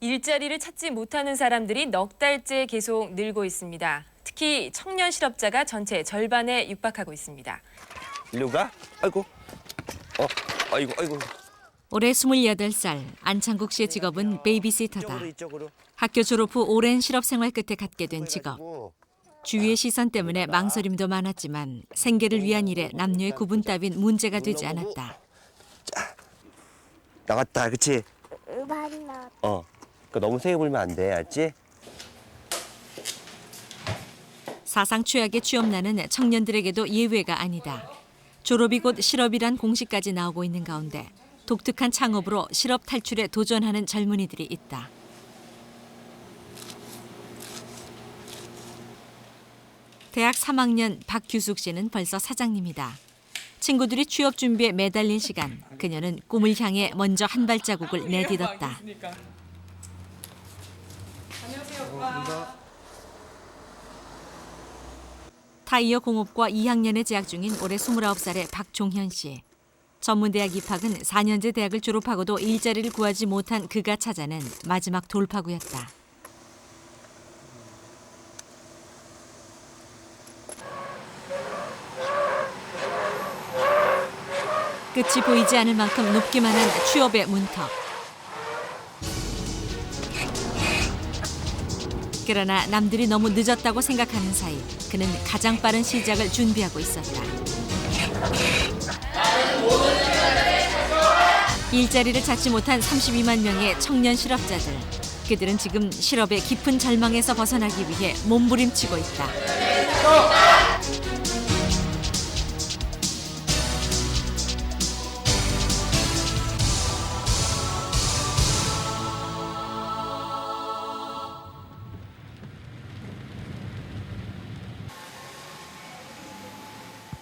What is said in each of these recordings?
일자리를 찾지 못하는 사람들이 넉 달째 계속 늘고 있습니다. 특히 청년 실업자가 전체 절반에 육박하고 있습니다. 일로 가? 아이고. 아이고. 올해 28살 안창국 씨의 직업은 베이비시터다. 이쪽으로. 학교 졸업 후 오랜 실업 생활 끝에 갖게 된 직업. 주위의 시선 때문에 망설임도 많았지만 생계를 위한 일에 남녀의 구분 따윈 문제가 되지 않았다. 나갔다, 그치? 많이 나왔다. 그러니까 너무 세게 불면 안 돼, 알지? 사상 최악의 취업난은 청년들에게도 예외가 아니다. 졸업이 곧 실업이란 공식까지 나오고 있는 가운데 독특한 창업으로 실업 탈출에 도전하는 젊은이들이 있다. 대학 3학년 박규숙 씨는 벌써 사장님이다. 친구들이 취업 준비에 매달린 시간, 그녀는 꿈을 향해 먼저 한 발자국을 내딛었다. 타이어 공업과 2학년에 재학 중인 올해 29살의 박종현 씨. 전문대학 입학은 4년제 대학을 졸업하고도 일자리를 구하지 못한 그가 찾아낸 마지막 돌파구였다. 끝이 보이지 않을 만큼 높기만 한 취업의 문턱. 그러나 남들이 너무 늦었다고 생각하는 사이 그는 가장 빠른 시작을 준비하고 있었다. 일자리를 찾지 못한 32만 명의 청년 실업자들. 그들은 지금 실업의 깊은 절망에서 벗어나기 위해 몸부림치고 있다.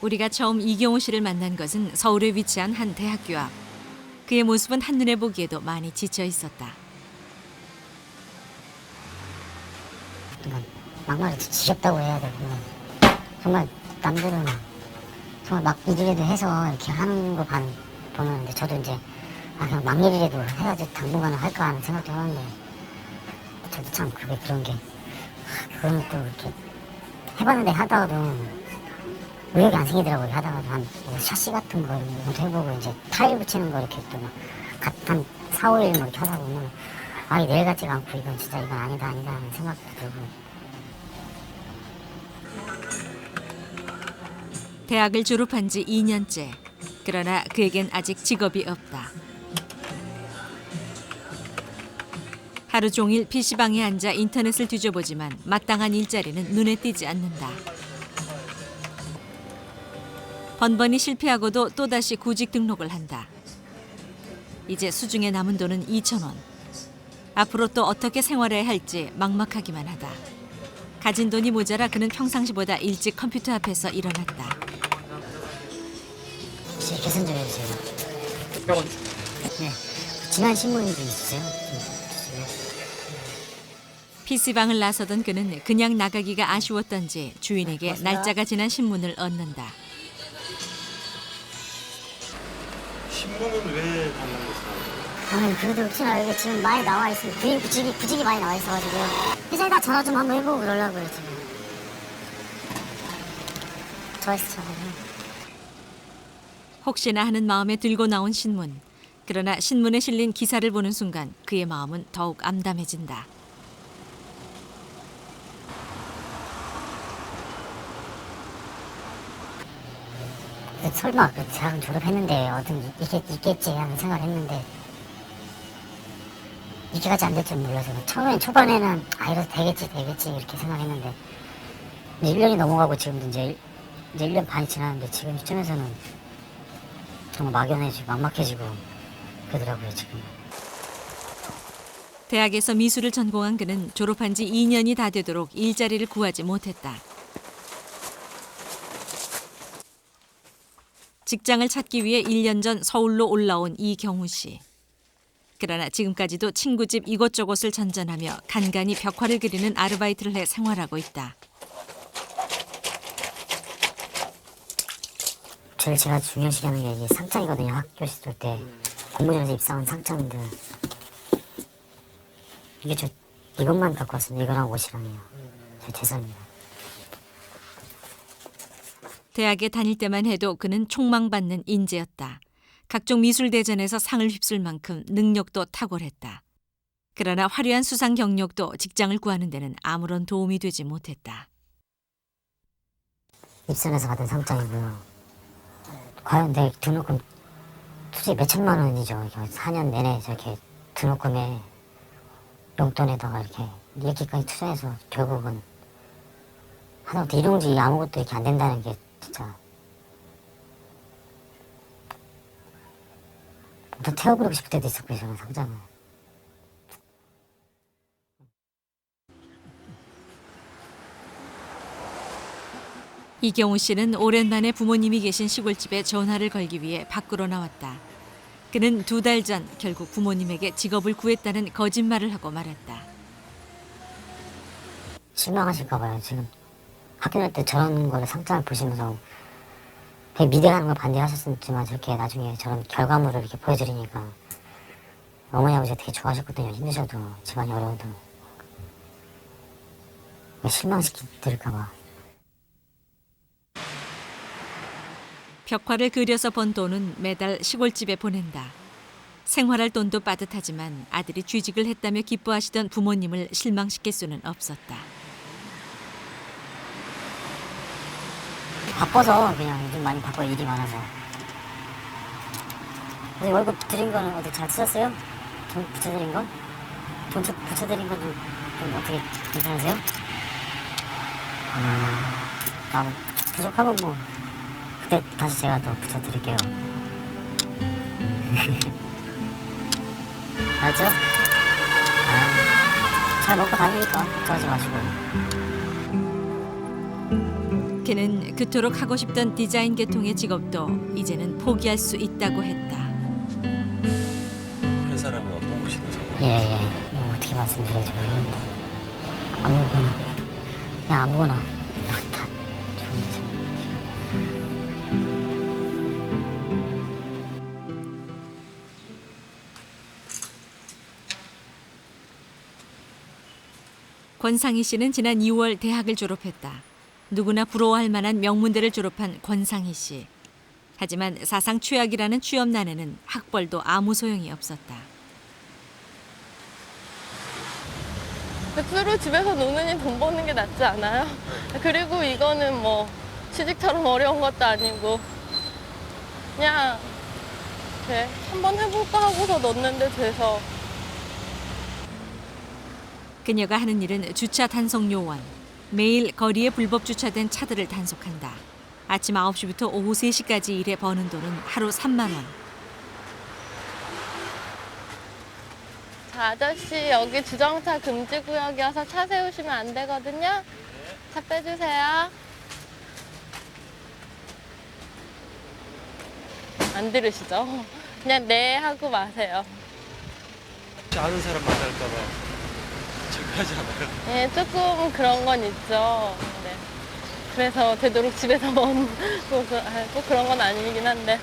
우리가 처음 이경호 씨를 만난 것은 서울에 위치한 한 대학교 앞. 그의 모습은 한눈에 보기에도 많이 지쳐 있었다. 막말로 지겹다고 해야 되고 정말 남들은 정말 막 일이라도 해서 이렇게 하는 거 보는데 저도 이제 그냥 막 일이라도 해야지 당분간은 할까 하는 생각도 하는데 저도 참 그런 게 그건 또 이렇게 해봤는데 하다가도 의욕이 안 생기더라고요. 하다가도 뭐 샤시 같은 거 이것도 해보고 이제 타일 붙이는 거 이렇게 또 막 한 4, 5일 뭐 이렇게 하다 보면 내일 같지가 않고 이건 진짜 이건 아니다 하는 생각도 들고. 대학을 졸업한 지 2년째. 그러나 그에겐 아직 직업이 없다. 하루 종일 PC방에 앉아 인터넷을 뒤져보지만 마땅한 일자리는 눈에 띄지 않는다. 번번이 실패하고도 또다시 구직 등록을 한다. 이제 수중에 남은 돈은 2,000원. 앞으로 또 어떻게 생활해야 할지 막막하기만 하다. 가진 돈이 모자라 그는 평상시보다 일찍 컴퓨터 앞에서 일어났다. 혹시 계산 좀 해주세요. 100원. 네. 지난 신문이 좀 있으세요? PC방을 나서던 그는 그냥 나가기가 아쉬웠던지 주인에게 날짜가 지난 신문을 얻는다. 신문은 왜 받는 거죠? 그래도 혹시나 여기 지금 많이 나와 있으면 구직이 많이 나와 있어가지고 회사에다 전화 좀 한번 해보고 그러려고요 지금. 좋아했어 저는. 혹시나 하는 마음에 들고 나온 신문. 그러나 신문에 실린 기사를 보는 순간 그의 마음은 더욱 암담해진다. 설마 그 대학은 졸업했는데 어떤 있겠지 하는 생각을 했는데 이렇게까지 안 될 줄 몰라서 초반에는 이래도 되겠지 이렇게 생각했는데 이제 1년이 넘어가고 지금도 이제 1년 반이 지났는데 지금 시점에서는 정말 막연해지고 막막해지고 그러더라고요 지금. 대학에서 미술을 전공한 그는 졸업한 지 2년이 다 되도록 일자리를 구하지 못했다. 직장을 찾기 위해 1년 전 서울로 올라온 이경우 씨. 그러나 지금까지도 친구 집 이곳저곳을 전전하며 간간히 벽화를 그리는 아르바이트를 해 생활하고 있다. 제가 중요시하는 게 이게 상장이거든요. 학교 시절 때 공부전에서 입사한 상장들 이게 이것만 갖고 왔습니다. 이거랑 옷이랑요. 제 재산입니다. 대학에 다닐 때만 해도 그는 촉망받는 인재였다. 각종 미술대전에서 상을 휩쓸 만큼 능력도 탁월했다. 그러나 화려한 수상 경력도 직장을 구하는 데는 아무런 도움이 되지 못했다. 입선에서 받은 상장이고요. 과연 내 등록금 솔직히 몇천만 원이죠. 4년 내내 저렇게 등록금에 용돈에다가 이렇게까지 투자해서 결국은 하다못해 일용직 아무것도 이렇게 안 된다는 게 진짜 더 태워버리고 싶을 때도 있었고요. 저는 상장을. 이경우 씨는 오랜만에 부모님이 계신 시골집에 전화를 걸기 위해 밖으로 나왔다. 그는 2달 전 결국 부모님에게 직업을 구했다는 거짓말을 하고 말았다. 실망하실까 봐요. 지금 학교 다닐 때 저런 거를 상장을 보시면서 되게 미대가는 걸 반대하셨지만 저렇게 나중에 저런 결과물을 이렇게 보여드리니까 어머니 아버지가 되게 좋아하셨거든요. 힘드셔도 집안이 어려워도 실망시키드릴까 봐. 벽화를 그려서 번 돈은 매달 시골집에 보낸다. 생활할 돈도 빠듯하지만 아들이 취직을 했다며 기뻐하시던 부모님을 실망시킬 수는 없었다. 바빠서 그냥 요즘 많이 바빠요. 일이 많아서. 어디 월급 드린 거는 어디 잘 쓰셨어요? 돈 붙여드린 거? 돈 붙여드린 건 좀 어떻게 괜찮으세요? 부족하면 뭐 그때 다시 제가 또 붙여드릴게요. 알죠? 잘 먹고 다니니까 걱정하지 마시고. 그는 그토록 하고 싶던 디자인 계통의 직업도 이제는 포기할 수 있다고 했다. 회사라면 어떤 곳이든지. 예. 뭐 어떻게 말씀드려야지 모르겠는데. 아무거나. 그냥 아무거나. 다 좋은데. 권상희 씨는 지난 2월 대학을 졸업했다. 누구나 부러워할 만한 명문대를 졸업한 권상희 씨. 하지만 사상 최악이라는 취업난에는 학벌도 아무 소용이 없었다. 주로 집에서 노느니 돈 버는 게 낫지 않아요? 그리고 이거는 뭐 취직처럼 어려운 것도 아니고 그냥 한번 해볼까 하고서 넣었는데 돼서. 그녀가 하는 일은 주차 단속 요원. 매일 거리에 불법 주차된 차들을 단속한다. 아침 9시부터 오후 3시까지 일해 버는 돈은 하루 3만 원. 자, 아저씨 여기 주정차 금지 구역이어서 차 세우시면 안 되거든요. 차 빼주세요. 안 들으시죠? 그냥 네 하고 마세요. 아는 사람 만날까봐 저기하지 않아요? 네, 조금 그런 건 있죠. 네. 그래서 되도록 집에서 먼 곳을, 꼭 그런 건 아니긴 한데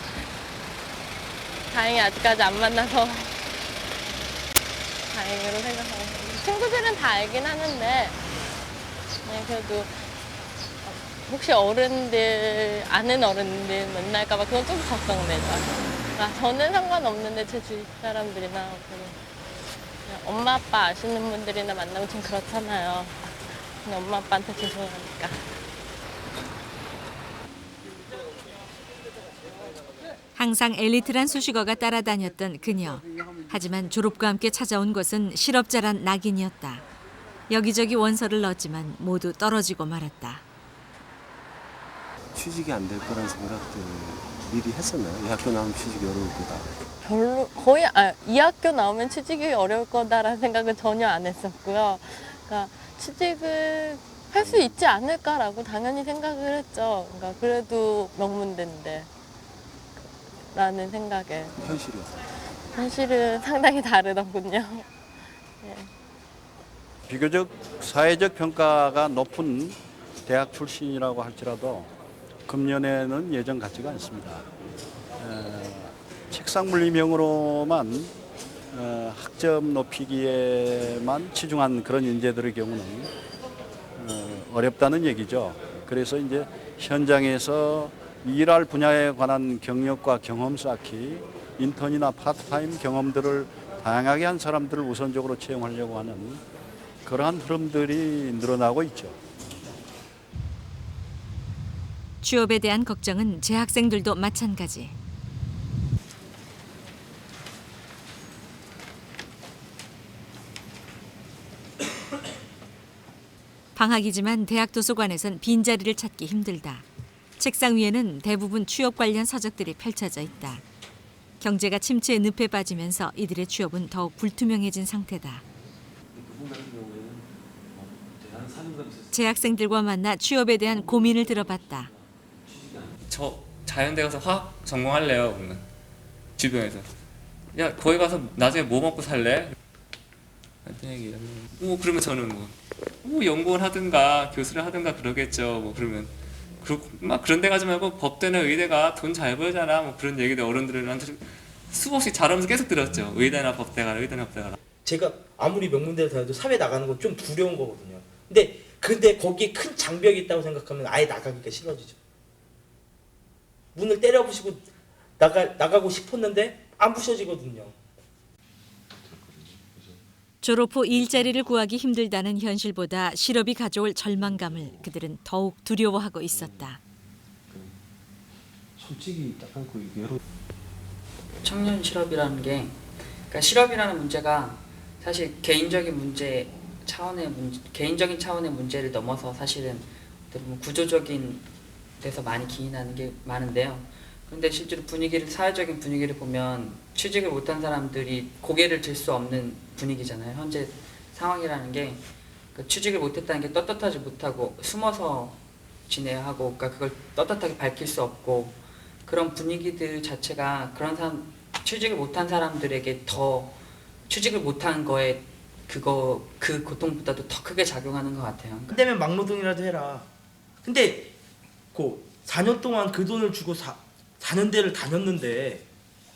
다행히 아직까지 안 만나서 다행으로 생각하고 친구들은 다 알긴 하는데 그래도 혹시 아는 어른들 만날까봐 그건 좀 걱정되죠. 저는 상관없는데 제 주위 사람들이나 엄마 아빠 아시는 분들이나 만나고 좀 그렇잖아요. 근데 엄마 아빠한테 죄송하니까. 항상 엘리트란 수식어가 따라다녔던 그녀. 하지만 졸업과 함께 찾아온 것은 실업자란 낙인이었다. 여기저기 원서를 넣었지만 모두 떨어지고 말았다. 취직이 안 될 거란 생각들 미리 했었나요? 이 학교 나오면 취직이 어려울 거다. 거의 이 학교 나오면 취직이 어려울 거다라는 생각은 전혀 안 했었고요. 그러니까 취직을 할 수 있지 않을까라고 당연히 생각을 했죠. 그러니까 그래도 명문대인데 라는 생각에. 현실이요. 현실은 상당히 다르더군요. 네. 비교적 사회적 평가가 높은 대학 출신이라고 할지라도 금년에는 예전 같지가 않습니다. 책상 물리명으로만 학점 높이기에만 치중한 그런 인재들의 경우는 어렵다는 얘기죠. 그래서 이제 현장에서 일할 분야에 관한 경력과 경험 쌓기, 인턴이나 파트타임 경험들을 다양하게 한 사람들을 우선적으로 채용하려고 하는 그러한 흐름들이 늘어나고 있죠. 취업에 대한 걱정은 재학생들도 마찬가지. 방학이지만 대학 도서관에선 빈자리를 찾기 힘들다. 책상 위에는 대부분 취업 관련 서적들이 펼쳐져 있다. 경제가 침체의 늪에 빠지면서 이들의 취업은 더욱 불투명해진 상태다. 재학생들과 만나 취업에 대한 고민을 들어봤다. 저 자연대 가서 화학 전공할래요. 그러면 주변에서 야 거기 가서 나중에 뭐 먹고 살래? 그러면 저는 연구원 하든가 교수를 하든가 그러겠죠. 그러면 막 그런 데 가지 말고 법대나 의대가 돈 잘 벌잖아. 그런 얘기들 어른들한테 수없이 잘하면서 계속 들었죠. 의대나 법대 가라, 의대나 법대 가라. 제가 아무리 명문대를 다녀도 사회 나가는 건 좀 두려운 거거든요. 근데 거기에 큰 장벽이 있다고 생각하면 아예 나가기가 싫어지죠. 문을 때려부시고 나가고 싶었는데 안 부셔지거든요. 졸업 후 일자리를 구하기 힘들다는 현실보다 실업이 가져올 절망감을 그들은 더욱 두려워하고 있었다. 솔직히 약간 그 외로 청년 실업이라는 게, 그러니까 실업이라는 문제가 사실 개인적인 차원의 문제를 넘어서 사실은 구조적인 데서 많이 기인하는 게 많은데요. 그런데 실제로 사회적인 분위기를 보면 취직을 못한 사람들이 고개를 들 수 없는 분위기잖아요. 현재 상황이라는 게 취직을 못했다는 게 떳떳하지 못하고 숨어서 지내야 하고, 그러니까 그걸 떳떳하게 밝힐 수 없고, 그런 분위기들 자체가 취직을 못한 사람들에게 더 취직을 못한 거에 그 고통보다도 더 크게 작용하는 것 같아요. 그때면 막노동이라도 해라. 근데 4년 동안 그 돈을 주고 4년대를 다녔는데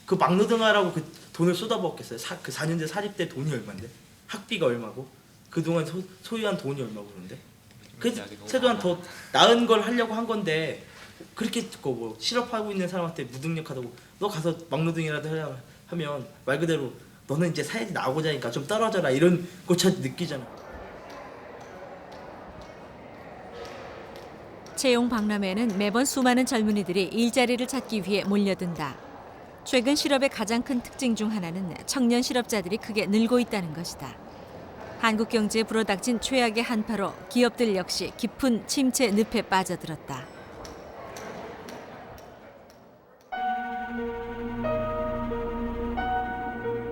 그 막노동하라고 그 돈을 쏟아부었겠어요? 그 4년제 사립대 돈이 얼마인데? 학비가 얼마고? 그동안 소유한 돈이 얼마고 그런데? 최소한 더 나은 걸 하려고 한 건데 그렇게 실업하고 있는 사람한테 무능력하다고 너 가서 막노동이라도 하려 하면 말 그대로 너는 이제 사회에 나오고자 하니까 좀 떨어져라 이런 것처럼 느끼잖아. 채용 박람회에는 매번 수많은 젊은이들이 일자리를 찾기 위해 몰려든다. 최근 실업의 가장 큰 특징 중 하나는 청년 실업자들이 크게 늘고 있다는 것이다. 한국 경제에 불어닥친 최악의 한파로 기업들 역시 깊은 침체 늪에 빠져들었다.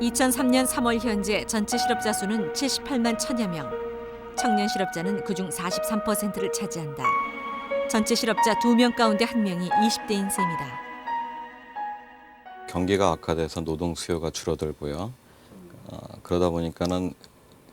(2003년 3월) 현재 전체 실업자 수는 78만 1천여 명. 청년 실업자는 그중 43%를 차지한다. 전체 실업자 2명 가운데 1명이 20대인 셈이다. 경기가 악화돼서 노동 수요가 줄어들고요. 그러다 보니까는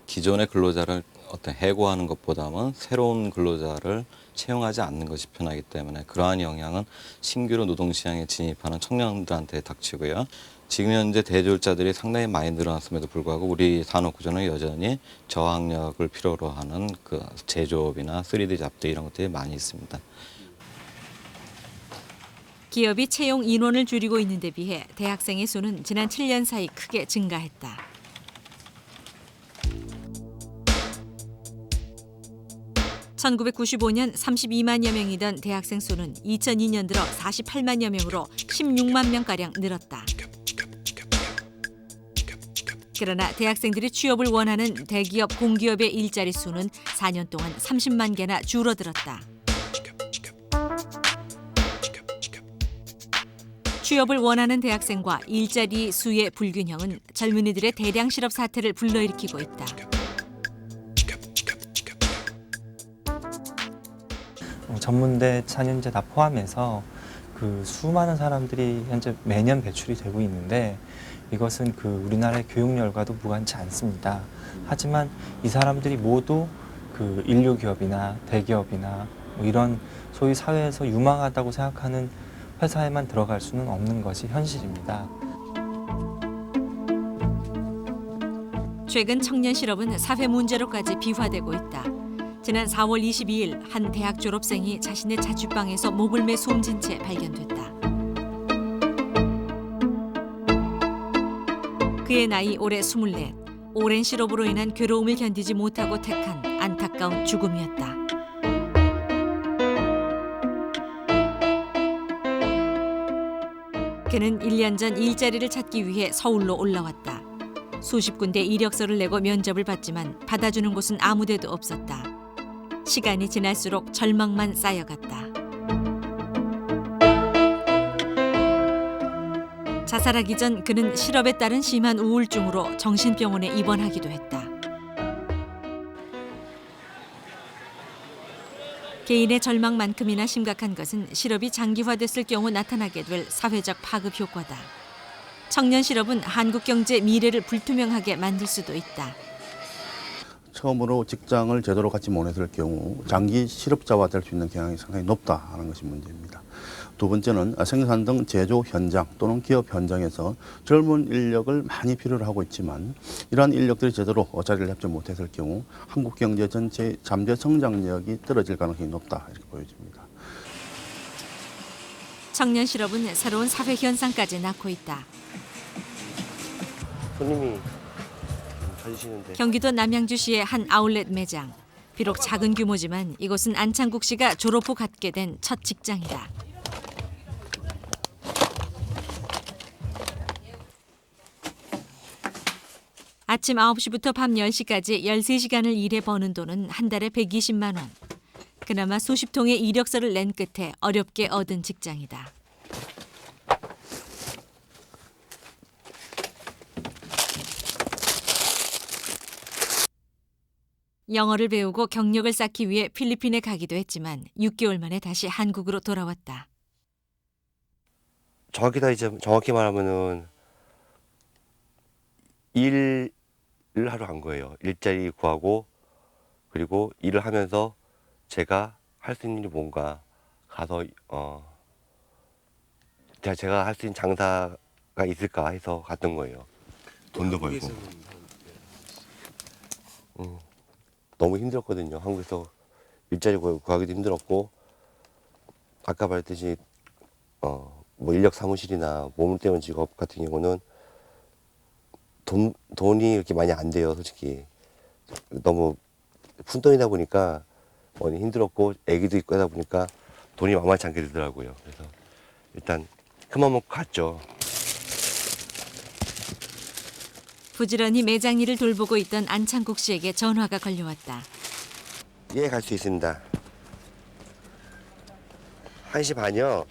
기존의 근로자를 해고하는 것보다는 새로운 근로자를 채용하지 않는 것이 편하기 때문에 그러한 영향은 신규로 노동시장에 진입하는 청년들한테 닥치고요. 지금 현재 대졸자들이 상당히 많이 늘어났음에도 불구하고 우리 산업 구조는 여전히 저학력을 필요로 하는 그 제조업이나 3D 잡대 이런 것들이 많이 있습니다. 기업이 채용 인원을 줄이고 있는 데 비해 대학생의 수는 지난 7년 사이 크게 증가했다. (1995년) 32만여 명이던 대학생 수는 2002년 들어 48만여 명으로 16만 명가량 늘었다. 그러나 대학생들이 취업을 원하는 대기업, 공기업의 일자리 수는 4년 동안 30만 개나 줄어들었다. 취업을 원하는 대학생과 일자리 수의 불균형은 젊은이들의 대량 실업 사태를 불러일으키고 있다. 전문대, 4년제 다 포함해서 그 수많은 사람들이 현재 매년 배출이 되고 있는데 이것은 그 우리나라의 교육열과도 무관치 않습니다. 하지만 이 사람들이 모두 그 인류 기업이나 대기업이나 뭐 이런 소위 사회에서 유망하다고 생각하는 회사에만 들어갈 수는 없는 것이 현실입니다. 최근 청년 실업은 사회 문제로까지 비화되고 있다. 지난 4월 22일 한 대학 졸업생이 자신의 자취방에서 목을 매 숨진 채 발견됐다. 그의 나이 올해 24. 오랜 실업으로 인한 괴로움을 견디지 못하고 택한 안타까운 죽음이었다. 그는 1년 전 일자리를 찾기 위해 서울로 올라왔다. 수십 군데 이력서를 내고 면접을 봤지만 받아주는 곳은 아무 데도 없었다. 시간이 지날수록 절망만 쌓여갔다. 자살하기 전 그는 실업에 따른 심한 우울증으로 정신병원에 입원하기도 했다. 개인의 절망만큼이나 심각한 것은 실업이 장기화됐을 경우 나타나게 될 사회적 파급 효과다. 청년 실업은 한국 경제 미래를 불투명하게 만들 수도 있다. 처음으로 직장을 제대로 갖지 못했을 경우 장기 실업자화 될 수 있는 경향이 상당히 높다는 것이 문제입니다. 두 번째는 생산 등 제조 현장 또는 기업 현장에서 젊은 인력을 많이 필요로 하고 있지만 이러한 인력들이 제대로 자리를 잡지 못했을 경우 한국 경제 전체의 잠재 성장력이 떨어질 가능성이 높다 이렇게 보여집니다. 청년 실업은 새로운 사회 현상까지 낳고 있다. 손님이 찾으시는데. 경기도 남양주시의 한 아울렛 매장. 비록 작은 규모지만 이곳은 안창국 씨가 졸업 후 갖게 된 첫 직장이다. 아침 9시부터 밤 10시까지 13시간을 일해 버는 돈은 한 달에 120만 원. 그나마 수십 통의 이력서를 낸 끝에 어렵게 얻은 직장이다. 영어를 배우고 경력을 쌓기 위해 필리핀에 가기도 했지만 6개월 만에 다시 한국으로 돌아왔다. 정확히 말하면은 일을 하러 간 거예요. 일자리 구하고 그리고 일을 하면서 제가 할 수 있는 일이 뭔가 가서 제가 할 수 있는 장사가 있을까 해서 갔던 거예요. 돈도 벌고. 너무 힘들었거든요. 한국에서 일자리 구하기도 힘들었고 아까 말했듯이 뭐 인력 사무실이나 몸을 때우는 직업 같은 경우는 돈이 이렇게 많이 안 돼요, 솔직히. 너무 푼돈이다 보니까 힘들었고 애기도 있고 하다 보니까 돈이 만만치 않게 들더라고요. 그래서 일단 큰맘 먹고 갔죠. 부지런히 매장 일을 돌보고 있던 안창국 씨에게 전화가 걸려왔다. 예, 갈 수 있습니다. 1시 반이요.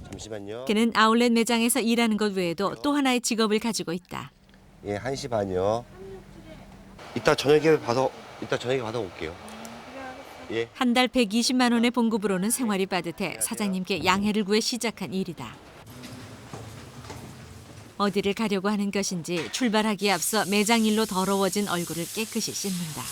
잠시만요. 그는 아울렛 매장에서 일하는 것 외에도 또 하나의 직업을 가지고 있다. 예, 1시 반이요. 이따 저녁에 받아 올게요. 예. 한 달 120만 원의 봉급으로는 생활이 빠듯해 사장님께 양해를 구해 시작한 일이다. 어디를 가려고 하는 것인지 출발하기에 앞서 매장 일로 더러워진 얼굴을 깨끗이 씻는다.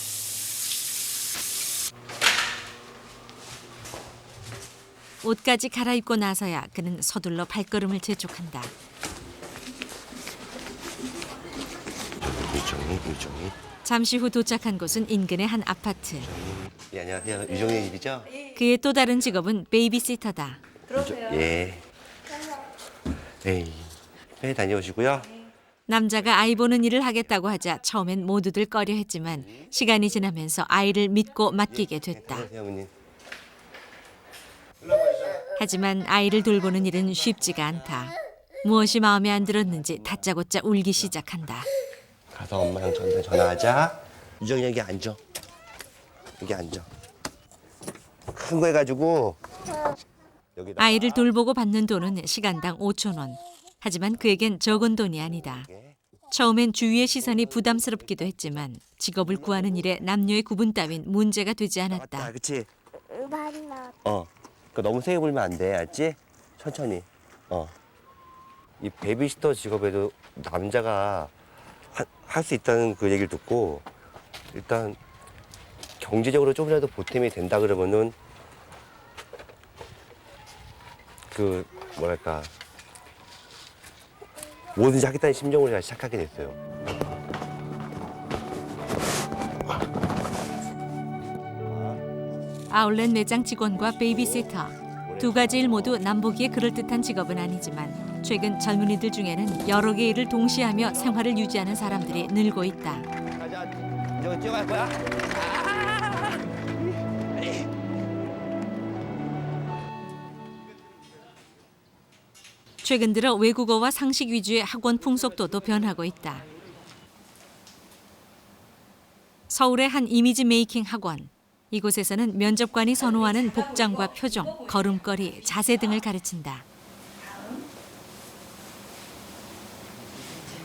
옷까지 갈아입고 나서야 그는 서둘러 발걸음을 재촉한다. 유정이. 잠시 후 도착한 곳은 인근의 한 아파트. 예, 안녕하세요. 유정이 일이죠? 그의 또 다른 직업은 베이비시터다. 들어오세요. 예. 에이, 네, 다녀오시고요. 남자가 아이 보는 일을 하겠다고 하자 처음엔 모두들 꺼려했지만 시간이 지나면서 아이를 믿고 맡기게 됐다. 안녕하세요, 어머님. 하지만 아이를 돌보는 일은 쉽지가 않다. 무엇이 마음에 안 들었는지 다짜고짜 울기 시작한다. 가서 엄마랑 전화하자. 유정이 여기 앉아. 여기 앉아. 큰 거 해가지고 여기다가. 아이를 돌보고 받는 돈은 시간당 5천 원. 하지만 그에겐 적은 돈이 아니다. 처음엔 주위의 시선이 부담스럽기도 했지만 직업을 구하는 일에 남녀의 구분 따윈 문제가 되지 않았다. 맞다, 그치? 그러니까 너무 세게 불면 안 돼, 알지? 천천히. 이 베이비시터 직업에도 남자가 할 수 있다는 그 얘기를 듣고 일단 경제적으로 조금이라도 보탬이 된다 그러면은 그 뭐랄까 뭐든지 하겠다는 심정으로 제가 시작하게 됐어요. 아울렛 매장 직원과 베이비시터. 두 가지 일 모두 남보기에 그럴듯한 직업은 아니지만 최근 젊은이들 중에는 여러 개 일을 동시에 하며 생활을 유지하는 사람들이 늘고 있다. 이제 뛰어갈 거야? 최근 들어 외국어와 상식 위주의 학원 풍속도도 변하고 있다. 서울의 한 이미지 메이킹 학원. 이곳에서는 면접관이 선호하는 복장과 표정, 걸음걸이, 자세 등을 가르친다.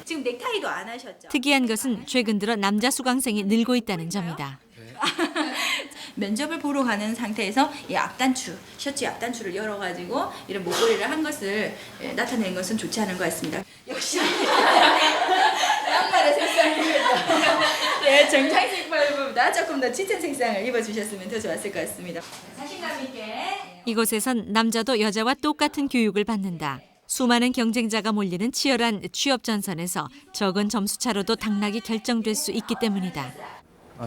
지금 넥타이도 안 하셨죠? 특이한 것은 최근 들어 남자 수강생이 늘고 있다는 점이다. 면접을 보러 가는 상태에서 이 앞단추, 셔츠 앞단추를 열어가지고 이런 목걸이를 한 것을 나타내는 것은 좋지 않은 것 같습니다. 역시 양말의 색상이 네, 정장 색깔보다 조금 더 짙은 색상을 입어주셨으면 더 좋았을 것 같습니다. 자신감 있게. 이곳에선 남자도 여자와 똑같은 교육을 받는다. 수많은 경쟁자가 몰리는 치열한 취업 전선에서 적은 점수차로도 당락이 결정될 수 있기 때문이다.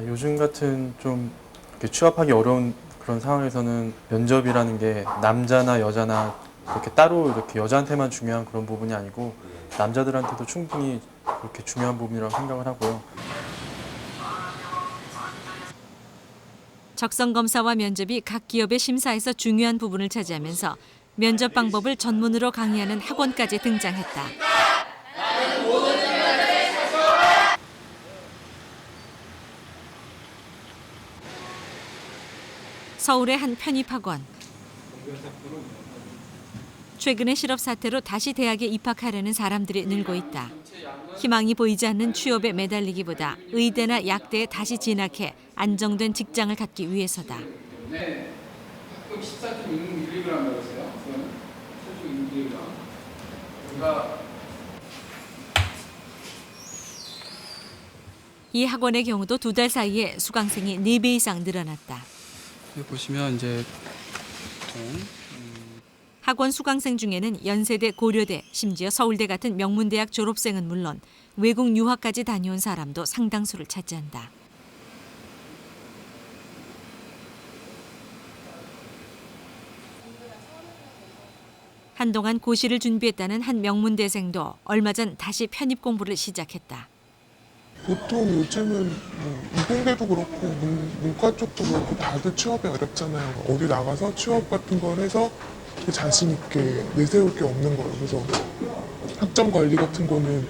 요즘 같은 좀 이렇게 취업하기 어려운 그런 상황에서는 면접이라는 게 남자나 여자나 이렇게 따로 이렇게 여자한테만 중요한 그런 부분이 아니고 남자들한테도 충분히 그렇게 중요한 부분이라고 생각을 하고요. 적성 검사와 면접이 각 기업의 심사에서 중요한 부분을 차지하면서 면접 방법을 전문으로 강의하는 학원까지 등장했다. 서울의 한 편입학원. 최근의 실업 사태로 다시 대학에 입학하려는 사람들이 늘고 있다. 희망이 보이지 않는 취업에 매달리기보다 의대나 약대에 다시 진학해 안정된 직장을 갖기 위해서다. 네, 가끔 14.6mg이라고 했어요. 14.6mg. 우리가 이 학원의 경우도 2달 사이에 수강생이 4배 이상 늘어났다. 여기 보시면 이제 학원 수강생 중에는 연세대, 고려대, 심지어 서울대 같은 명문대학 졸업생은 물론 외국 유학까지 다녀온 사람도 상당수를 차지한다. 한동안 고시를 준비했다는 한 명문대생도 얼마 전 다시 편입 공부를 시작했다. 보통 요즘은 이공대도 그렇고 문과 쪽도 그렇고 다들 취업이 어렵잖아요. 어디 나가서 취업 같은 걸 해서 자신 있게 내세울 게 없는 거예요. 그래서 학점 관리 같은 거는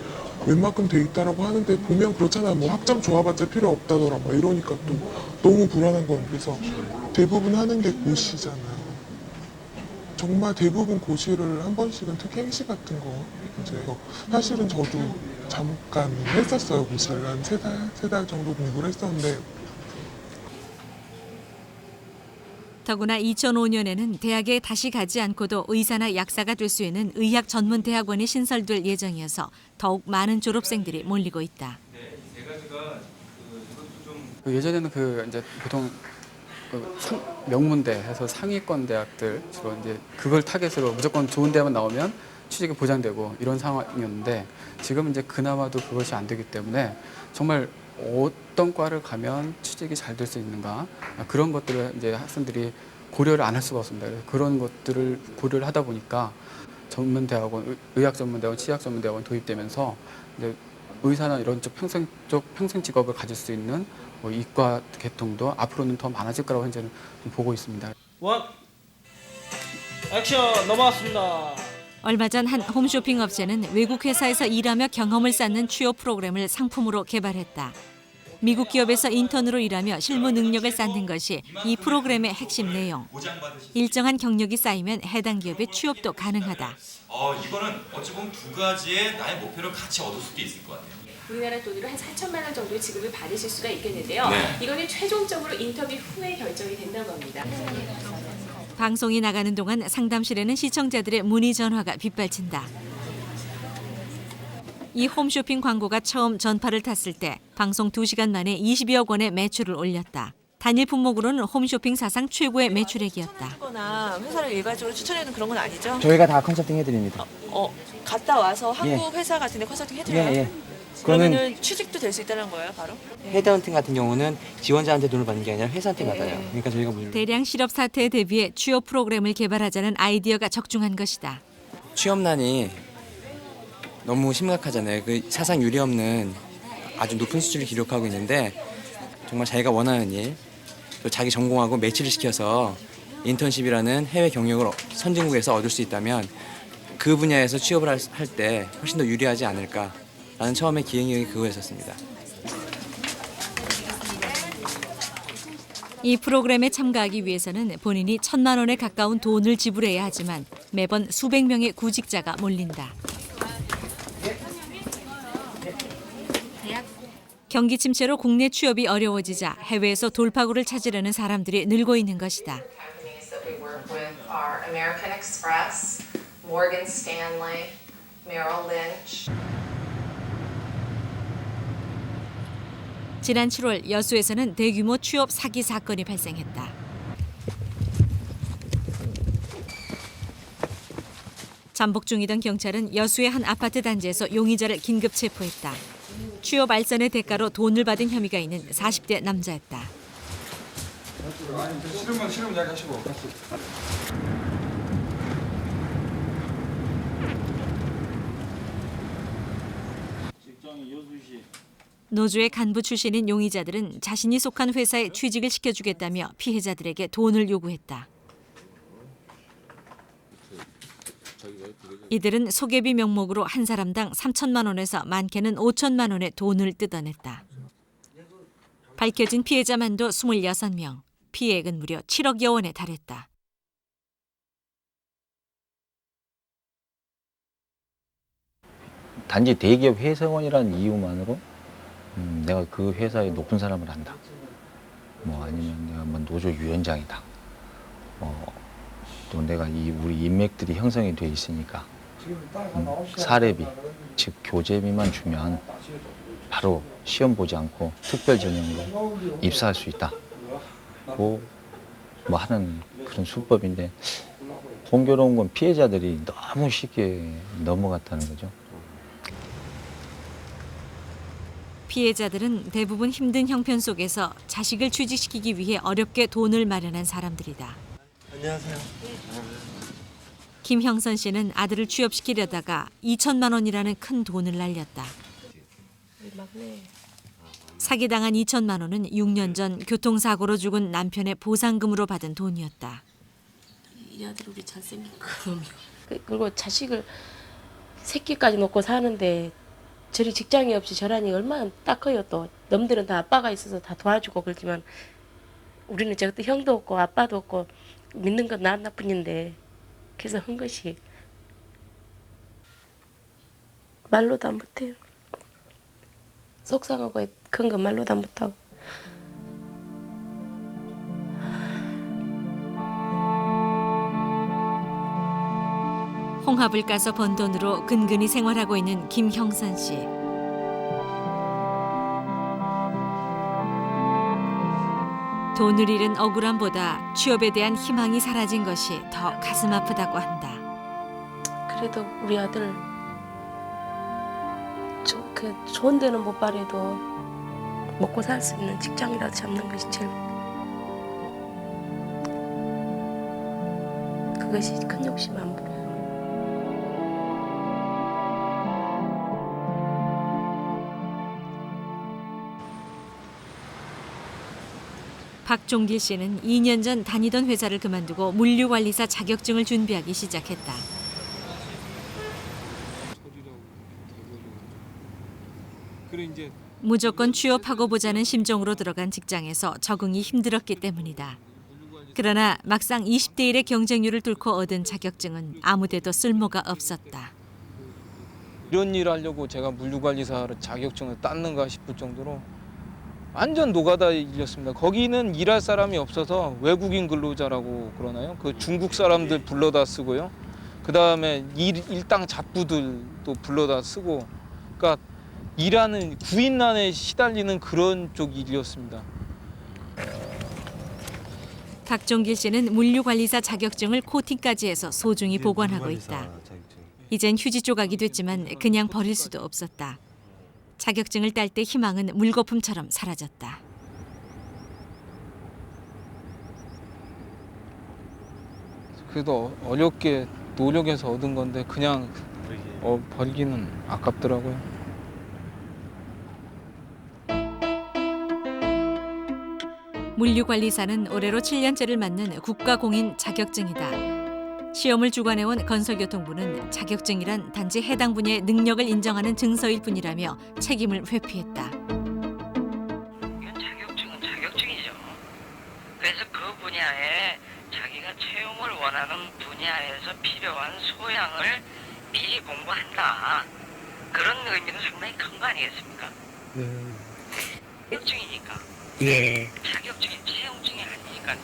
웬만큼 돼 있다라고 하는데 보면 그렇잖아요. 뭐 학점 좋아봤자 필요 없다더라 막 이러니까 또 너무 불안한 거예요. 그래서 대부분 하는 게 고시잖아요. 정말 대부분 고시를 한 번씩은 특히 행시 같은 거 이제 사실은 저도 잠깐 했었어요. 고시를 한 3달 정도 공부를 했었는데 더구나 2005년에는 대학에 다시 가지 않고도 의사나 약사가 될 수 있는 의학 전문 대학원이 신설될 예정이어서 더욱 많은 졸업생들이 몰리고 있다. 예전에는 이제 보통 명문대 해서 상위권 대학들 주로 이제 그걸 타겟으로 무조건 좋은 대학만 나오면 취직이 보장되고 이런 상황이었는데 지금 이제 그나마도 그것이 안 되기 때문에 정말 어떤 과를 가면 취직이 잘 될 수 있는가 그런 것들을 이제 학생들이 고려를 안 할 수가 없습니다. 그런 것들을 고려를 하다 보니까 전문대학원, 의학 전문대학원, 치의학 전문대학원 도입되면서 이제 의사나 이런 쪽 평생 직업을 가질 수 있는 이과 계통도 앞으로는 더 많아질 거라고 현재는 좀 보고 있습니다. 원 액션 넘어왔습니다. 얼마 전 한 홈쇼핑 업체는 외국 회사에서 일하며 경험을 쌓는 취업 프로그램을 상품으로 개발했다. 미국 기업에서 인턴으로 일하며 실무 능력을 쌓는 것이 이 프로그램의 핵심 내용. 일정한 경력이 쌓이면 해당 기업의 취업도 가능하다. 이거는 어찌 보면 두 가지의 나의 목표를 같이 얻을 수도 있을 것 같아요. 우리나라 돈으로 한 4천만 원 정도의 지급을 받으실 수가 있겠는데요. 네. 이거는 최종적으로 인터뷰 후에 결정이 된다고 합니다. 방송이 나가는 동안 상담실에는 시청자들의 문의 전화가 빗발친다. 이 홈쇼핑 광고가 처음 전파를 탔을 때 방송 2시간 만에 20여억 원의 매출을 올렸다. 단일 품목으로는 홈쇼핑 사상 최고의 매출액이었다. 하거나 회사를 일괄적으로 추천해는 그런 건 아니죠? 저희가 다 컨설팅 해드립니다. 갔다 와서 한국 예. 회사 같은 데 컨설팅 해드려요? 예. 그러면은 취직도 될 수 있다는 거예요, 바로? 헤드헌팅 같은 경우는 지원자한테 돈을 받는 게 아니라 회사한테 받아요. 그러니까 저희가 대량 실업 사태에 대비해 취업 프로그램을 개발하자는 아이디어가 적중한 것이다. 취업난이 너무 심각하잖아요. 그 사상 유례 없는 아주 높은 수준을 기록하고 있는데 정말 자기가 원하는 일, 또 자기 전공하고 매치를 시켜서 인턴십이라는 해외 경력을 선진국에서 얻을 수 있다면 그 분야에서 취업을 할 때 훨씬 더 유리하지 않을까라는 처음에 기획력이 그거였었습니다. 이 프로그램에 참가하기 위해서는 본인이 1,000만 원에 가까운 돈을 지불해야 하지만 매번 수백 명의 구직자가 몰린다. 경기 침체로 국내 취업이 어려워지자 해외에서 돌파구를 찾으려는 사람들이 늘고 있는 것이다. American Express, Morgan Stanley, Merrill Lynch. 지난 7월 여수에서는 대규모 취업 사기 사건이 발생했다. 잠복 중이던 경찰은 여수의 한 아파트 단지에서 용의자를 긴급 체포했다. 취업 알선의 대가로 돈을 받은 혐의가 있는 40대 남자였다. 싫으면 이야기하시고. 노조의 간부 출신인 용의자들은 자신이 속한 회사에 취직을 시켜주겠다며 피해자들에게 돈을 요구했다. 이들은 소개비 명목으로 한 사람당 3천만 원에서 많게는 5천만 원의 돈을 뜯어냈다. 밝혀진 피해자만도 26명, 피해액은 무려 7억여 원에 달했다. 단지 대기업 회사원이라는 이유만으로 내가 그 회사의 높은 사람을 한다. 뭐 아니면 내가 뭐 노조 위원장이다. 또 내가 우리 인맥들이 형성이 돼 있으니까 사례비, 즉 교재비만 주면 바로 시험 보지 않고 특별 전형으로 입사할 수 있다. 뭐 하는 그런 수법인데 공교로운 건 피해자들이 너무 쉽게 넘어갔다는 거죠. 피해자들은 대부분 힘든 형편 속에서 자식을 취직시키기 위해 어렵게 돈을 마련한 사람들이다. 안녕하세요. 김형선 씨는 아들을 취업시키려다가 2천만 원이라는 큰 돈을 날렸다. 사기당한 2천만 원은 6년 전 교통사고로 죽은 남편의 보상금으로 받은 돈이었다. 이 아들 우리 잘생긴 거면 그리고 자식을 새끼까지 놓고 사는데 저리 직장이 없이 저라니 얼마나 딱 커요. 또 남들은 다 아빠가 있어서 다 도와주고 그러지만 우리는 저것도 형도 없고 아빠도 없고 믿는 건 나 나뿐인데 그래서 한 것이 말로 다 못해요. 속상하고 큰 건 말로 다 못하고. 홍합을 까서 번 돈으로 근근히 생활하고 있는 김형선 씨. 돈을 잃은 억울함보다 취업에 대한 희망이 사라진 것이 더 가슴 아프다고 한다. 그래도 우리 아들 좋은 데는 못 바래도 먹고 살 수 있는 직장이라도 잡는 것이 제일 그것이 큰 욕심 안 부려요. 박종길 씨는 2년 전 다니던 회사를 그만두고 물류관리사 자격증을 준비하기 시작했다. 무조건 취업하고 보자는 심정으로 들어간 직장에서 적응이 힘들었기 때문이다. 그러나 막상 20대 1의 경쟁률을 뚫고 얻은 자격증은 아무데도 쓸모가 없었다. 이런 일을 하려고 제가 물류관리사를 자격증을 땄는가 싶을 정도로 완전 노가다 일이었습니다. 거기는 일할 사람이 없어서 외국인 근로자라고 그러나요? 그 중국 사람들 불러다 쓰고요. 그다음에 일당 잡부들도 불러다 쓰고, 그러니까 일하는 구인난에 시달리는 그런 쪽 일이었습니다. 박종길 씨는 물류관리사 자격증을 코팅까지 해서 소중히 보관하고 있다. 이젠 휴지 조각이 됐지만 그냥 버릴 수도 없었다. 자격증을 딸 때 희망은 물거품처럼 사라졌다. 그래도 어렵게 노력해서 얻은 건데 그냥 버리기는 아깝더라고요. 물류관리사는 올해로 7년째를 맞는 국가공인 자격증이다. 시험을 주관해온 건설교통부는 자격증이란 단지 해당 분야의 능력을 인정하는 증서일 뿐이라며 책임을 회피했다. 이건 자격증은 자격증이죠. 그래서 그 분야에 자기가 채용을 원하는 분야에서 필요한 소양을 미리 공부한다. 그런 의미는 상당히 큰 거 아니겠습니까? 자격증이니까. 예. 자격증이 채용증이 아니니까요.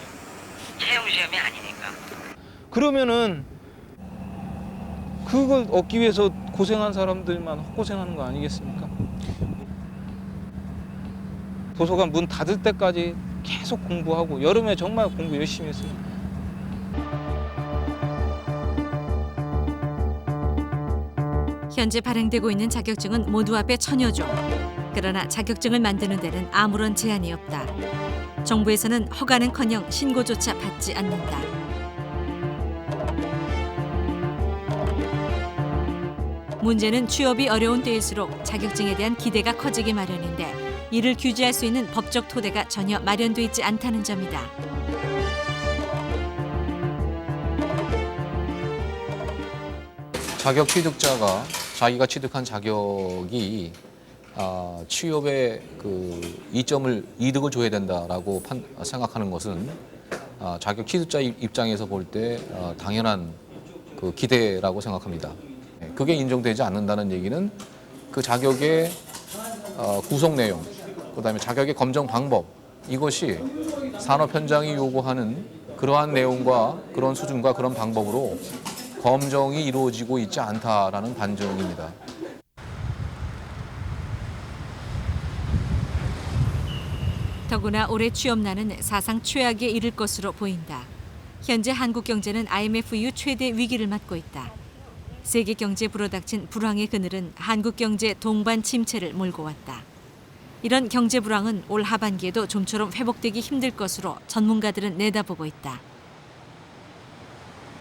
채용 시험이 아니니까. 그러면은 그걸 얻기 위해서 고생한 사람들만 헛고생하는 거 아니겠습니까? 도서관 문 닫을 때까지 계속 공부하고 여름에 정말 공부 열심히 했어요. 현재 발행되고 있는 자격증은 모두 합해 1000여 종. 그러나 자격증을 만드는 데는 아무런 제한이 없다. 정부에서는 허가는커녕 신고조차 받지 않는다. 문제는 취업이 어려운 때일수록 자격증에 대한 기대가 커지기 마련인데 이를 규제할 수 있는 법적 토대가 전혀 마련돼 있지 않다는 점이다. 자격 취득자가 자기가 취득한 자격이 취업에 이득을 줘야 된다라고 생각하는 것은 자격 취득자 입장에서 볼 때 당연한 기대라고 생각합니다. 그게 인정되지 않는다는 얘기는 그 자격의 구성 내용, 그다음에 자격의 검정 방법 이것이 산업 현장이 요구하는 그러한 내용과 그런 수준과 그런 방법으로 검정이 이루어지고 있지 않다라는 반증입니다. 더구나 올해 취업난은 사상 최악에 이를 것으로 보인다. 현재 한국 경제는 IMF 이후 최대 위기를 맞고 있다. 세계 경제에 불어닥친 불황의 그늘은 한국 경제 동반 침체를 몰고 왔다. 이런 경제 불황은 올 하반기에도 좀처럼 회복되기 힘들 것으로 전문가들은 내다보고 있다.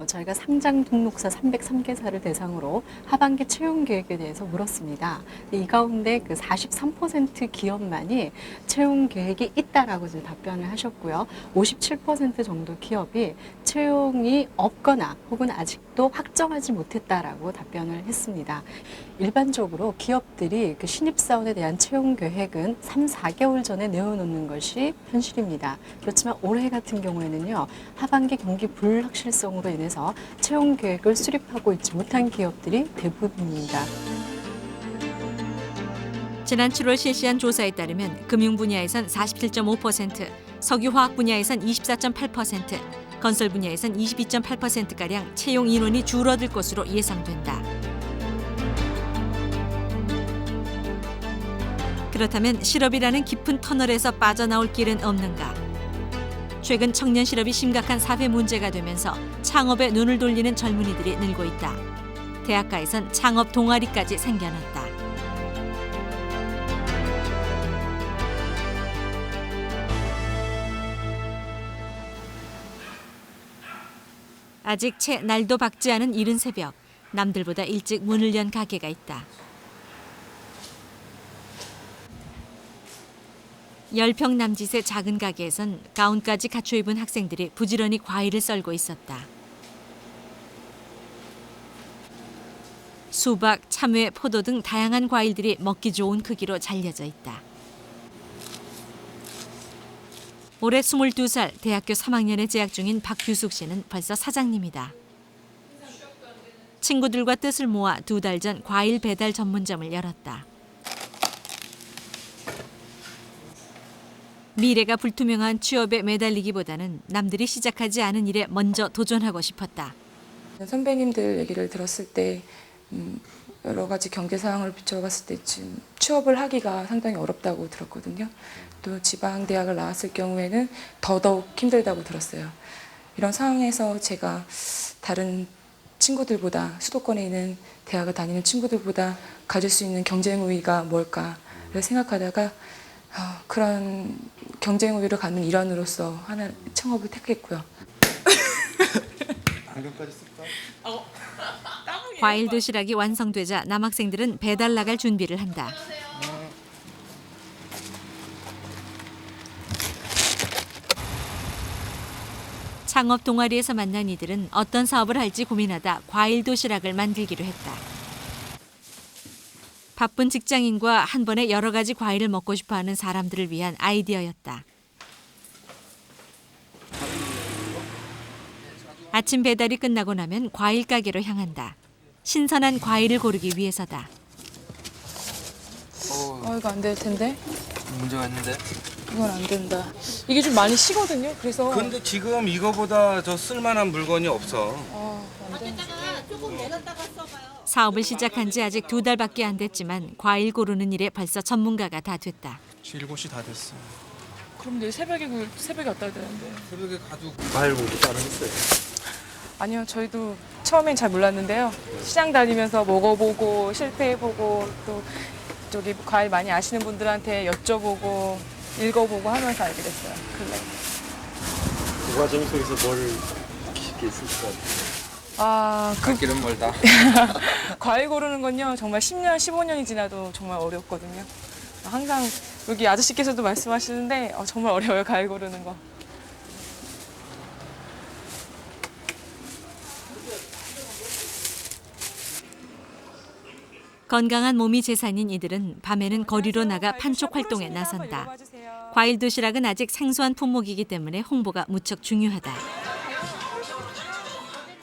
저희가 상장 등록사 303개사를 대상으로 하반기 채용 계획에 대해서 물었습니다. 이 가운데 그 43% 기업만이 채용 계획이 있다라고 답변을 하셨고요. 57% 정도 기업이 채용이 없거나 혹은 아직도 확정하지 못했다라고 답변을 했습니다. 일반적으로 기업들이 그 신입사원에 대한 채용 계획은 3, 4개월 전에 내어놓는 것이 현실입니다. 그렇지만 올해 같은 경우에는요, 하반기 경기 불확실성으로 인해서 채용 계획을 수립하고 있지 못한 기업들이 대부분입니다. 지난 7월 실시한 조사에 따르면 금융 분야에선 47.5%, 석유화학 분야에선 24.8%, 건설 분야에선 22.8%가량 채용 인원이 줄어들 것으로 예상된다. 그렇다면 실업이라는 깊은 터널에서 빠져나올 길은 없는가? 최근 청년 실업이 심각한 사회 문제가 되면서 창업에 눈을 돌리는 젊은이들이 늘고 있다. 대학가에선 창업 동아리까지 생겨났다. 아직 채 날도 밝지 않은 이른 새벽, 남들보다 일찍 문을 연 가게가 있다. 10평 남짓의 작은 가게에선 가운까지 갖춰 입은 학생들이 부지런히 과일을 썰고 있었다. 수박, 참외, 포도 등 다양한 과일들이 먹기 좋은 크기로 잘려져 있다. 올해 22살 대학교 3학년에 재학 중인 박규숙 씨는 벌써 사장님이다. 친구들과 뜻을 모아 2달 전 과일 배달 전문점을 열었다. 미래가 불투명한 취업에 매달리기보다는 남들이 시작하지 않은 일에 먼저 도전하고 싶었다. 선배님들 얘기를 들었을 때 여러 가지 경제 상황을 비춰봤을 때 지금 취업을 하기가 상당히 어렵다고 들었거든요. 또 지방 대학을 나왔을 경우에는 더더욱 힘들다고 들었어요. 이런 상황에서 제가 다른 친구들보다 수도권에 있는 대학을 다니는 친구들보다 가질 수 있는 경쟁 우위가 뭘까 그래서 생각하다가 그런 경쟁 우위를 갖는 일환으로서 하나 창업을 택했고요. 안경까지 쓸까? 과일 도시락이 완성되자 남학생들은 배달 나갈 준비를 한다. 창업 동아리에서 만난 이들은 어떤 사업을 할지 고민하다 과일 도시락을 만들기로 했다. 바쁜 직장인과 한 번에 여러 가지 과일을 먹고 싶어하는 사람들을 위한 아이디어였다. 아침 배달이 끝나고 나면 과일 가게로 향한다. 신선한 과일을 고르기 위해서다. 이거 안 될 텐데. 문제가 있는데. 이건 안 된다. 이게 좀 많이 시거든요. 그래서. 근데 지금 이거보다 더 쓸만한 물건이 없어. 안 돼. 사업을 시작한 지 아직 2달밖에 안 됐지만 과일 고르는 일에 벌써 전문가가 다 됐다. 7곳이 다 됐어. 그럼 내일 새벽에 왔다 해야 되는데. 새벽에 가지고 과일 보고 따르겠어요. 아니요, 저희도 처음엔 잘 몰랐는데요. 시장 다니면서 먹어보고 실패해보고 또 저기 과일 많이 아시는 분들한테 여쭤보고 읽어보고 하면서 알게 됐어요. 근래. 그 과정 속에서 뭘 쉽게 있을 것 같아요. 길은 멀다. 과일 고르는 건요, 정말 10년, 15년이 지나도 정말 어렵거든요. 항상 여기 아저씨께서도 말씀하시는데 정말 어려워요, 과일 고르는 거. 건강한 몸이 재산인 이들은 밤에는 거리로 나가 판촉 활동에 나선다. 과일 도시락은 아직 생소한 품목이기 때문에 홍보가 무척 중요하다.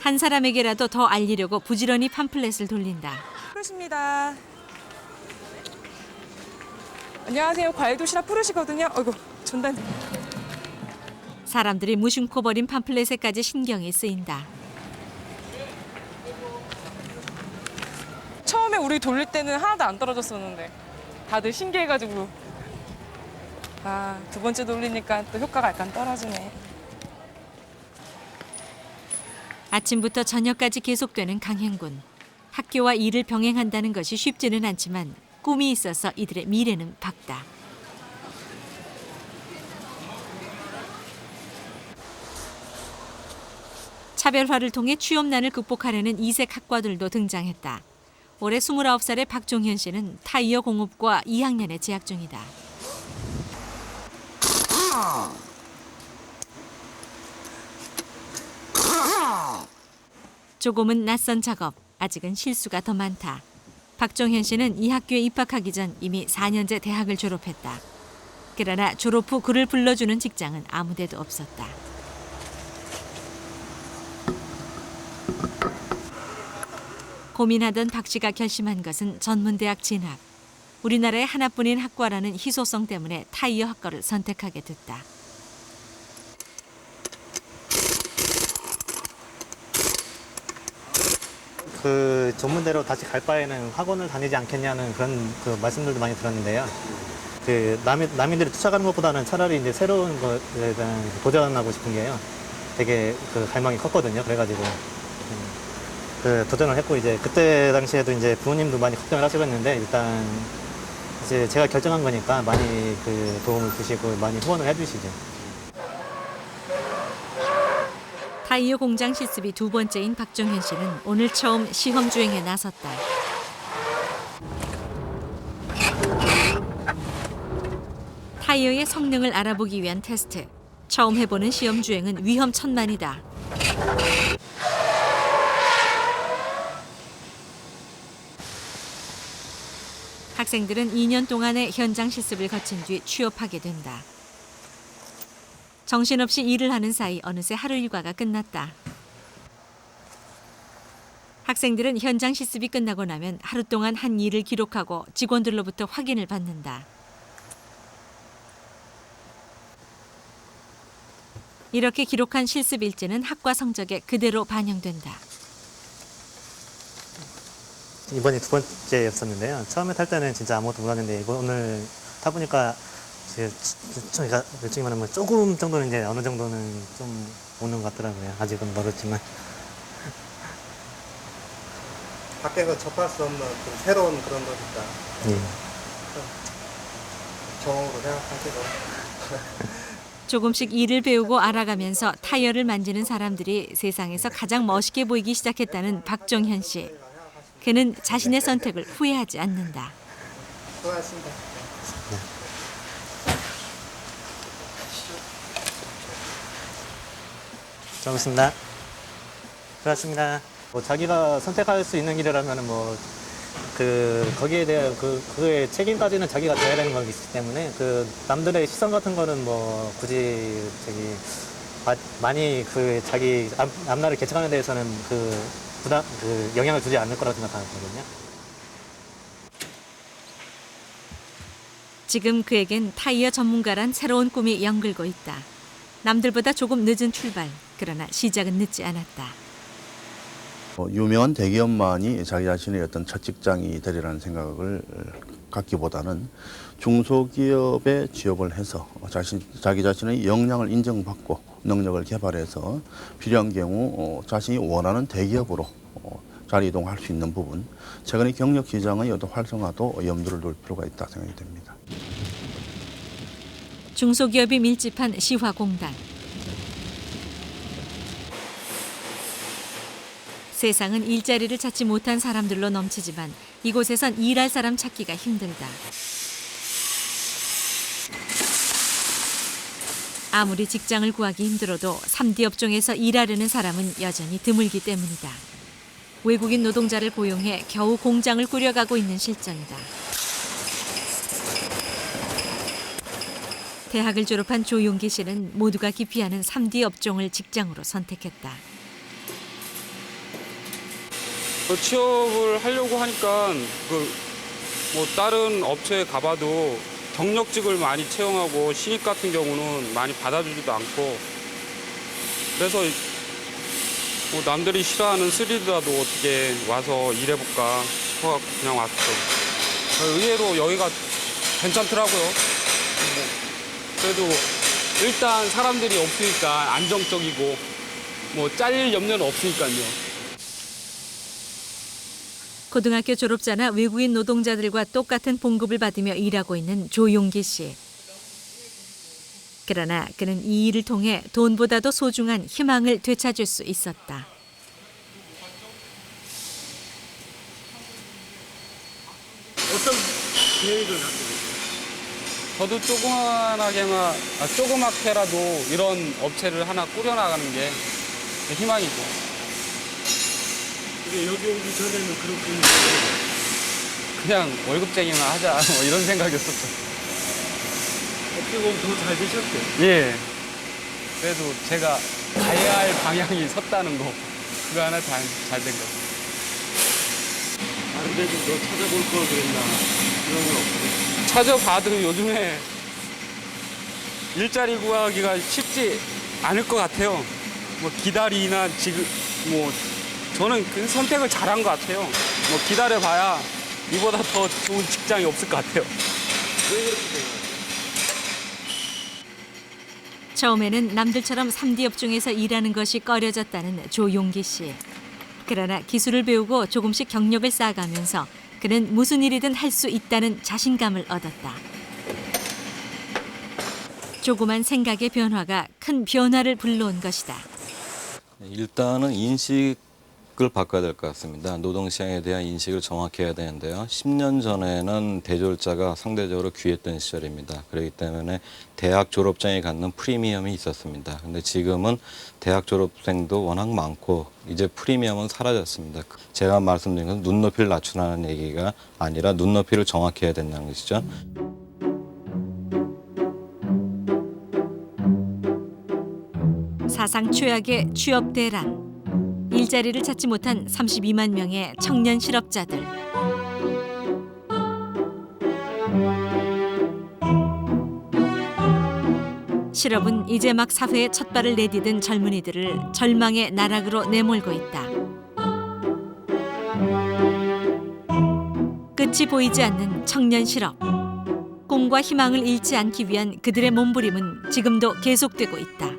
한 사람에게라도 더 알리려고 부지런히 팜플렛을 돌린다. 푸르십니다. 안녕하세요. 과일 도시락 푸르시거든요. 어이구, 전단. 사람들이 무심코 버린 팜플렛에까지 신경이 쓰인다. 처음에 우리 돌릴 때는 하나도 안 떨어졌었는데 다들 신기해가지고 두 번째 돌리니까 또 효과가 약간 떨어지네. 아침부터 저녁까지 계속되는 강행군. 학교와 일을 병행한다는 것이 쉽지는 않지만 꿈이 있어서 이들의 미래는 밝다. 차별화를 통해 취업난을 극복하려는 이색 학과들도 등장했다. 올해 29살의 박종현 씨는 타이어 공업과 2학년에 재학 중이다. 조금은 낯선 작업, 아직은 실수가 더 많다. 박종현 씨는 이 학교에 입학하기 전 이미 4년제 대학을 졸업했다. 그러나 졸업 후 그를 불러주는 직장은 아무 데도 없었다. 고민하던 박 씨가 결심한 것은 전문대학 진학. 우리나라에 하나뿐인 학과라는 희소성 때문에 타이어 학과를 선택하게 됐다. 그 전문대로 다시 갈 바에는 학원을 다니지 않겠냐는 그런 그 말씀들도 많이 들었는데요. 그 남인들이 쫓아가는 것보다는 차라리 이제 새로운 것에 대한 도전하고 싶은 게요. 되게 그 갈망이 컸거든요. 그래가지고 그 도전을 했고 이제 그때 당시에도 이제 부모님도 많이 걱정을 하시고 했는데 일단 이제 제가 결정한 거니까 많이 그 도움을 주시고 많이 후원을 해주시죠. 타이어 공장 실습이 2번째인 박종현 씨는 오늘 처음 시험 주행에 나섰다. 타이어의 성능을 알아보기 위한 테스트. 처음 해보는 시험 주행은 위험천만이다. 학생들은 2년 동안의 현장 실습을 거친 뒤 취업하게 된다. 정신없이 일을 하는 사이 어느새 하루 일과가 끝났다. 학생들은 현장 실습이 끝나고 나면 하루 동안 한 일을 기록하고 직원들로부터 확인을 받는다. 이렇게 기록한 실습 일지는 학과 성적에 그대로 반영된다. 이번이 2번째였었는데요. 처음에 탈 때는 진짜 아무것도 몰랐는데 오늘 타보니까 저희가 솔직히 말하면 조금 정도는 이제 어느 정도는 좀 오는 것 같더라고요. 아직은 멀었지만. 밖에서 접할 수 없는 좀 새로운 그런 거니까. 좋은 거 생각하시고. 조금씩 일을 배우고 알아가면서 타이어를 만지는 사람들이 세상에서 가장 멋있게 보이기 시작했다는 박정현 씨. 그는 자신의 선택을 후회하지 않는다. 수고하셨습니다. 고맙습니다. 수고하셨습니다. 뭐 자기가 선택할 수 있는 길이라면 거기에 대한 그의 책임까지는 자기가 져야 되는 거기 때문에 남들의 시선 같은 거는 굳이 많이 자기 앞날을 개척하는 데에서는 영향을 주지 않을 거라고 생각하거든요. 지금 그에겐 타이어 전문가란 새로운 꿈이 연글고 있다. 남들보다 조금 늦은 출발, 그러나 시작은 늦지 않았다. 유명한 대기업만이 자기 자신의 어떤 첫 직장이 되리라는 생각을 갖기보다는 중소기업에 취업을 해서 자기 자신의 역량을 인정받고 능력을 개발해서 필요한 경우 자신이 원하는 대기업으로 자리 이동할 수 있는 부분, 최근의 경력 시장의 어떤 활성화도 염두를 둘 필요가 있다 생각이 됩니다. 중소기업이 밀집한 시화공단. 세상은 일자리를 찾지 못한 사람들로 넘치지만 이곳에선 일할 사람 찾기가 힘들다. 아무리 직장을 구하기 힘들어도 3D 업종에서 일하려는 사람은 여전히 드물기 때문이다. 외국인 노동자를 고용해 겨우 공장을 꾸려가고 있는 실정이다. 대학을 졸업한 조용기 씨는 모두가 기피하는 3D 업종을 직장으로 선택했다. 취업을 하려고 하니까 다른 업체에 가봐도 경력직을 많이 채용하고 신입 같은 경우는 많이 받아주지도 않고, 그래서 남들이 싫어하는 3D라도 어떻게 와서 일해볼까 싶어서 그냥 왔어요. 의외로 여기가 괜찮더라고요. 그래도 일단 사람들이 없으니까 안정적이고 잘릴 염려는 없으니까요. 고등학교 졸업자나 외국인 노동자들과 똑같은 봉급을 받으며 일하고 있는 조용기 씨. 그러나 그는 이 일을 통해 돈보다도 소중한 희망을 되찾을 수 있었다. 어떤 계획을 갖고 계세요? 저도 조그맣게라도 이런 업체를 하나 꾸려나가는 게 희망이죠. 여기 오기 전에는 그런 꿈이 그냥 월급쟁이나 하자 이런 생각이었었죠. 어떻게 보면 더 잘 되셨죠? 예. 그래도 제가 가야 할 방향이 섰다는 거, 그거 하나 잘 된 거. 다른 데도 너 찾아볼 걸 그랬나 이런 건 없어요? 찾아봐도 요즘에 일자리 구하기가 쉽지 않을 것 같아요. 기다리나 지금 저는 그 선택을 잘한 것 같아요. 기다려봐야 이보다 더 좋은 직장이 없을 것 같아요. 왜 그렇게 돼요? 처음에는 남들처럼 3D 업종에서 일하는 것이 꺼려졌다는 조용기 씨. 그러나 기술을 배우고 조금씩 경력을 쌓아가면서 그는 무슨 일이든 할 수 있다는 자신감을 얻었다. 조그만 생각의 변화가 큰 변화를 불러온 것이다. 일단은 인식을 바꿔야 될 것 같습니다. 노동시장에 대한 인식을 정확히 해야 되는데요. 10년 전에는 대졸자가 상대적으로 귀했던 시절입니다. 그렇기 때문에 대학 졸업생이 갖는 프리미엄이 있었습니다. 근데 지금은 대학 졸업생도 워낙 많고 이제 프리미엄은 사라졌습니다. 제가 말씀드린 건 눈높이를 낮추라는 얘기가 아니라 눈높이를 정확히 해야 된다는 것이죠. 사상 최악의 취업 대란. 일자리를 찾지 못한 32만 명의 청년 실업자들. 실업은 이제 막 사회에 첫 발을 내디딘 젊은이들을 절망의 나락으로 내몰고 있다. 끝이 보이지 않는 청년 실업. 꿈과 희망을 잃지 않기 위한 그들의 몸부림은 지금도 계속되고 있다.